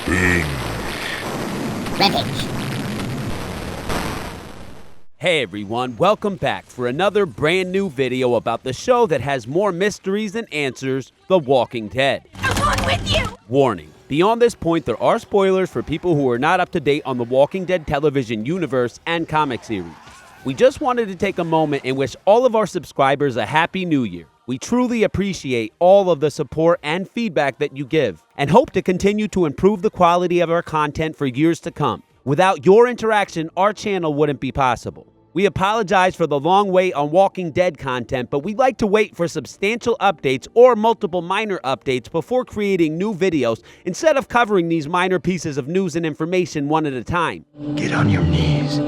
Revenge. Hey everyone, welcome back for another brand new video about the show that has more mysteries than answers, The Walking Dead. I'm going with you! Warning, beyond this point there are spoilers for people who are not up to date on The Walking Dead television universe and comic series. We just wanted to take a moment and wish all of our subscribers a happy new year. We truly appreciate all of the support and feedback that you give, and hope to continue to improve the quality of our content for years to come. Without your interaction, our channel wouldn't be possible. We apologize for the long wait on Walking Dead content, but we'd like to wait for substantial updates or multiple minor updates before creating new videos, instead of covering these minor pieces of news and information one at a time. Get on your knees.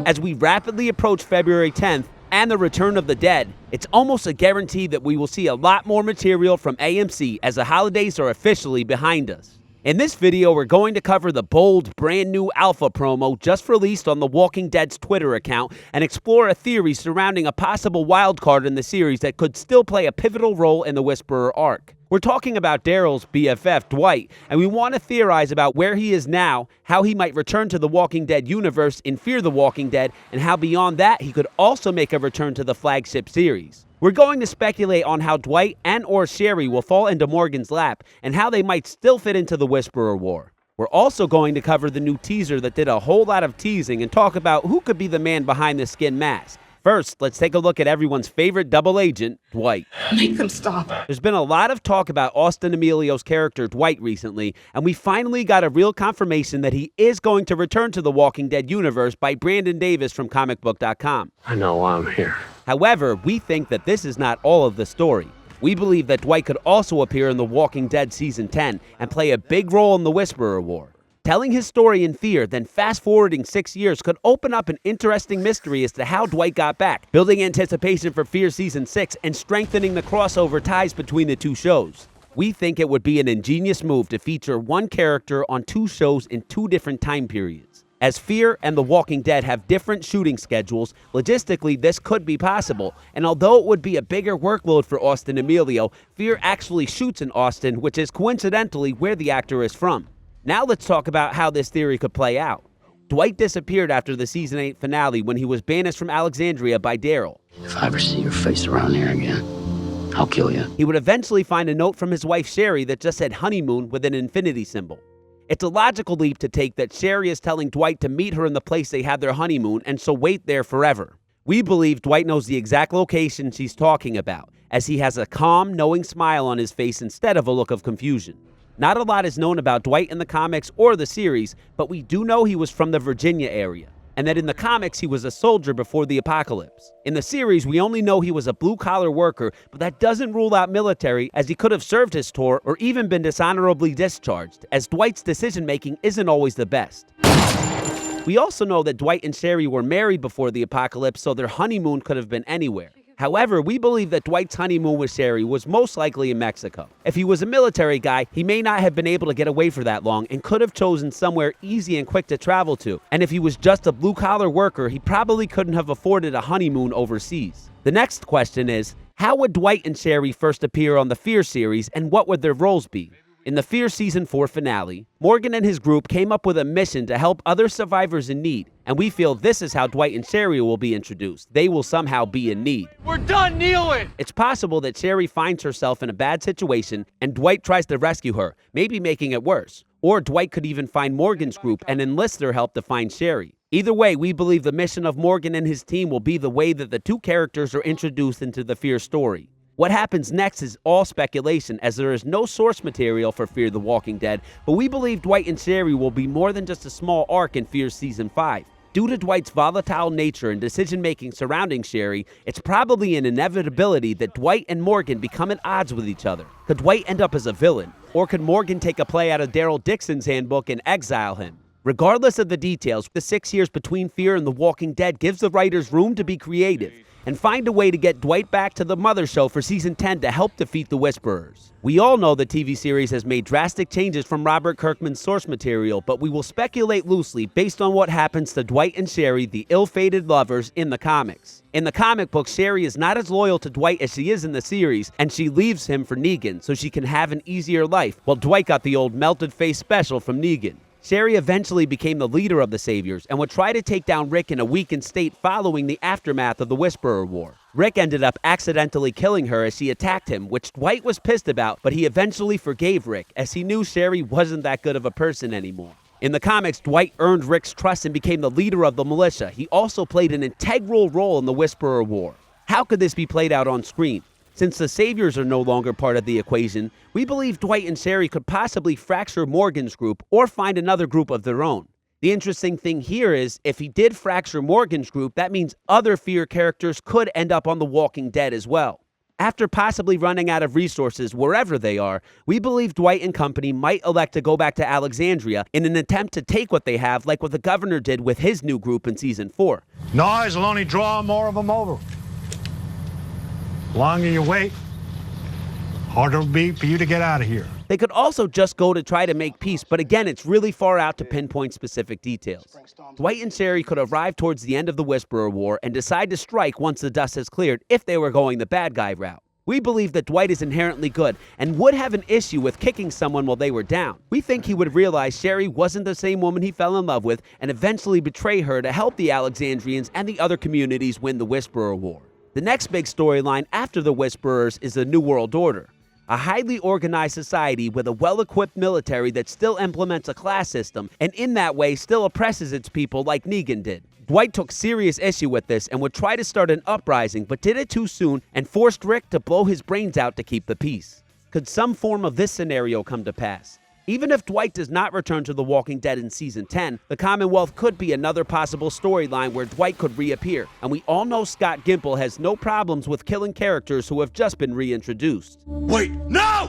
As we rapidly approach February 10th and the return of the dead, it's almost a guarantee that we will see a lot more material from AMC as the holidays are officially behind us. In this video, we're going to cover the bold, brand new alpha promo just released on The Walking Dead's Twitter account and explore a theory surrounding a possible wildcard in the series that could still play a pivotal role in the Whisperer arc. We're talking about Daryl's BFF, Dwight, and we want to theorize about where he is now, how he might return to the Walking Dead universe in Fear the Walking Dead, and how beyond that he could also make a return to the flagship series. We're going to speculate on how Dwight and/or Sherry will fall into Morgan's lap and how they might still fit into the Whisperer War. We're also going to cover the new teaser that did a whole lot of teasing and talk about who could be the man behind the skin mask. First, let's take a look at everyone's favorite double agent, Dwight. Make them stop. There's been a lot of talk about Austin Emilio's character, Dwight, recently, and we finally got a real confirmation that he is going to return to the Walking Dead universe by Brandon Davis from comicbook.com. I know why I'm here. However, we think that this is not all of the story. We believe that Dwight could also appear in The Walking Dead Season 10 and play a big role in the Whisperer War. Telling his story in Fear, then fast-forwarding 6 years could open up an interesting mystery as to how Dwight got back, building anticipation for Fear Season 6 and strengthening the crossover ties between the two shows. We think it would be an ingenious move to feature one character on two shows in two different time periods. As Fear and The Walking Dead have different shooting schedules, logistically this could be possible, and although it would be a bigger workload for Austin Emilio, Fear actually shoots in Austin, which is coincidentally where the actor is from. Now let's talk about how this theory could play out. Dwight disappeared after the Season 8 finale when he was banished from Alexandria by Daryl. If I ever see your face around here again, I'll kill you. He would eventually find a note from his wife Sherry that just said honeymoon with an infinity symbol. It's a logical leap to take that Sherry is telling Dwight to meet her in the place they had their honeymoon and so wait there forever. We believe Dwight knows the exact location she's talking about, as he has a calm, knowing smile on his face instead of a look of confusion. Not a lot is known about Dwight in the comics or the series, but we do know he was from the Virginia area, and that in the comics he was a soldier before the apocalypse. In the series, we only know he was a blue-collar worker, but that doesn't rule out military, as he could have served his tour or even been dishonorably discharged, as Dwight's decision-making isn't always the best. We also know that Dwight and Sherry were married before the apocalypse, so their honeymoon could have been anywhere. However, we believe that Dwight's honeymoon with Sherry was most likely in Mexico. If he was a military guy, he may not have been able to get away for that long and could have chosen somewhere easy and quick to travel to. And if he was just a blue-collar worker, he probably couldn't have afforded a honeymoon overseas. The next question is, how would Dwight and Sherry first appear on the Fear series, and what would their roles be? In the Fear Season 4 finale, Morgan and his group came up with a mission to help other survivors in need, and we feel this is how Dwight and Sherry will be introduced. They will somehow be in need. We're done kneeling! It's possible that Sherry finds herself in a bad situation and Dwight tries to rescue her, maybe making it worse. Or Dwight could even find Morgan's group and enlist their help to find Sherry. Either way, we believe the mission of Morgan and his team will be the way that the two characters are introduced into the Fear story. What happens next is all speculation, as there is no source material for Fear the Walking Dead, but we believe Dwight and Sherry will be more than just a small arc in Fear Season 5. Due to Dwight's volatile nature and decision-making surrounding Sherry, it's probably an inevitability that Dwight and Morgan become at odds with each other. Could Dwight end up as a villain? Or could Morgan take a play out of Daryl Dixon's handbook and exile him? Regardless of the details, the 6 years between Fear and The Walking Dead gives the writers room to be creative and find a way to get Dwight back to the Mother Show for Season 10 to help defeat the Whisperers. We all know the TV series has made drastic changes from Robert Kirkman's source material, but we will speculate loosely based on what happens to Dwight and Sherry, the ill-fated lovers, in the comics. In the comic book, Sherry is not as loyal to Dwight as she is in the series, and she leaves him for Negan so she can have an easier life, while Dwight got the old melted face special from Negan. Sherry eventually became the leader of the Saviors and would try to take down Rick in a weakened state following the aftermath of the Whisperer War. Rick ended up accidentally killing her as she attacked him, which Dwight was pissed about, but he eventually forgave Rick as he knew Sherry wasn't that good of a person anymore. In the comics, Dwight earned Rick's trust and became the leader of the militia. He also played an integral role in the Whisperer War. How could this be played out on screen? Since the Saviors are no longer part of the equation, we believe Dwight and Sherry could possibly fracture Morgan's group or find another group of their own. The interesting thing here is, if he did fracture Morgan's group, that means other Fear characters could end up on The Walking Dead as well. After possibly running out of resources wherever they are, we believe Dwight and company might elect to go back to Alexandria in an attempt to take what they have, like what the governor did with his new group in Season 4. Noise will only draw more of them over. The longer you wait, harder it'll be for you to get out of here. They could also just go to try to make peace, but again, it's really far out to pinpoint specific details. Dwight and Sherry could arrive towards the end of the Whisperer War and decide to strike once the dust has cleared if they were going the bad guy route. We believe that Dwight is inherently good and would have an issue with kicking someone while they were down. We think he would realize Sherry wasn't the same woman he fell in love with and eventually betray her to help the Alexandrians and the other communities win the Whisperer War. The next big storyline after the Whisperers is the New World Order, a highly organized society with a well-equipped military that still implements a class system and in that way still oppresses its people like Negan did. Dwight took serious issue with this and would try to start an uprising, but did it too soon and forced Rick to blow his brains out to keep the peace. Could some form of this scenario come to pass? Even if Dwight does not return to The Walking Dead in Season 10, the Commonwealth could be another possible storyline where Dwight could reappear, and we all know Scott Gimple has no problems with killing characters who have just been reintroduced. Wait, no!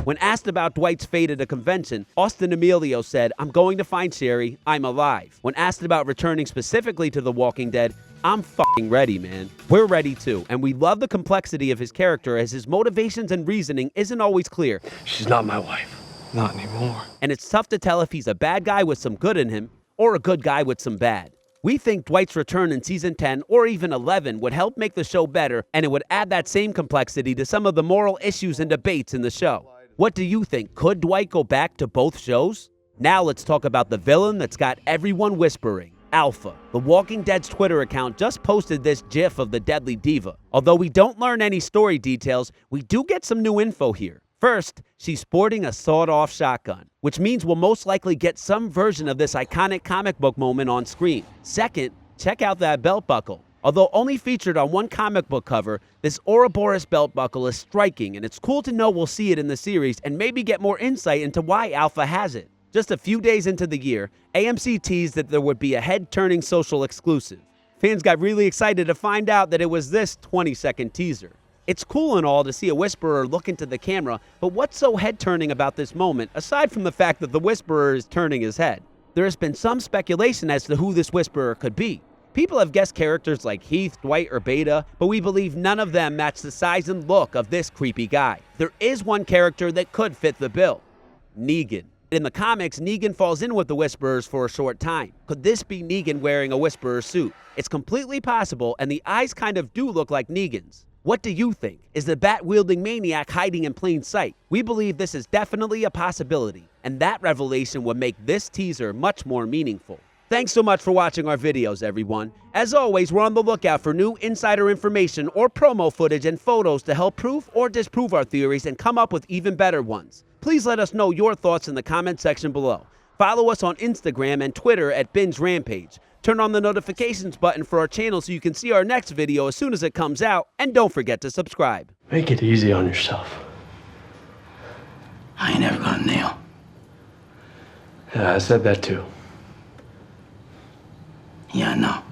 When asked about Dwight's fate at a convention, Austin Emilio said, "I'm going to find Sherry, I'm alive." When asked about returning specifically to The Walking Dead, "I'm fucking ready, man." We're ready too, and we love the complexity of his character as his motivations and reasoning isn't always clear. She's not my wife. Not anymore. And it's tough to tell if he's a bad guy with some good in him or a good guy with some bad. We think Dwight's return in Season 10 or even 11 would help make the show better, and it would add that same complexity to some of the moral issues and debates in the show. What do you think? Could Dwight go back to both shows? Now let's talk about the villain that's got everyone whispering. Alpha. The Walking Dead's Twitter account just posted this gif of the deadly diva. Although we don't learn any story details, we do get some new info here. First, she's sporting a sawed-off shotgun, which means we'll most likely get some version of this iconic comic book moment on screen. Second, check out that belt buckle. Although only featured on one comic book cover, this Ouroboros belt buckle is striking, and it's cool to know we'll see it in the series and maybe get more insight into why Alpha has it. Just a few days into the year, AMC teased that there would be a head-turning social exclusive. Fans got really excited to find out that it was this 20-second teaser. It's cool and all to see a Whisperer look into the camera, but what's so head-turning about this moment, aside from the fact that the Whisperer is turning his head? There has been some speculation as to who this Whisperer could be. People have guessed characters like Heath, Dwight, or Beta, but we believe none of them match the size and look of this creepy guy. There is one character that could fit the bill: Negan. In the comics, Negan falls in with the Whisperers for a short time. Could this be Negan wearing a Whisperer suit? It's completely possible, and the eyes kind of do look like Negan's. What do you think? Is the bat-wielding maniac hiding in plain sight? We believe this is definitely a possibility, and that revelation would make this teaser much more meaningful. Thanks so much for watching our videos, everyone. As always, we're on the lookout for new insider information or promo footage and photos to help prove or disprove our theories and come up with even better ones. Please let us know your thoughts in the comment section below. Follow us on Instagram and Twitter at Binge Rampage. Turn on the notifications button for our channel so you can see our next video as soon as it comes out, and don't forget to subscribe. Make it easy on yourself. I ain't never gonna nail. Yeah, I said that too. Yeah, I know.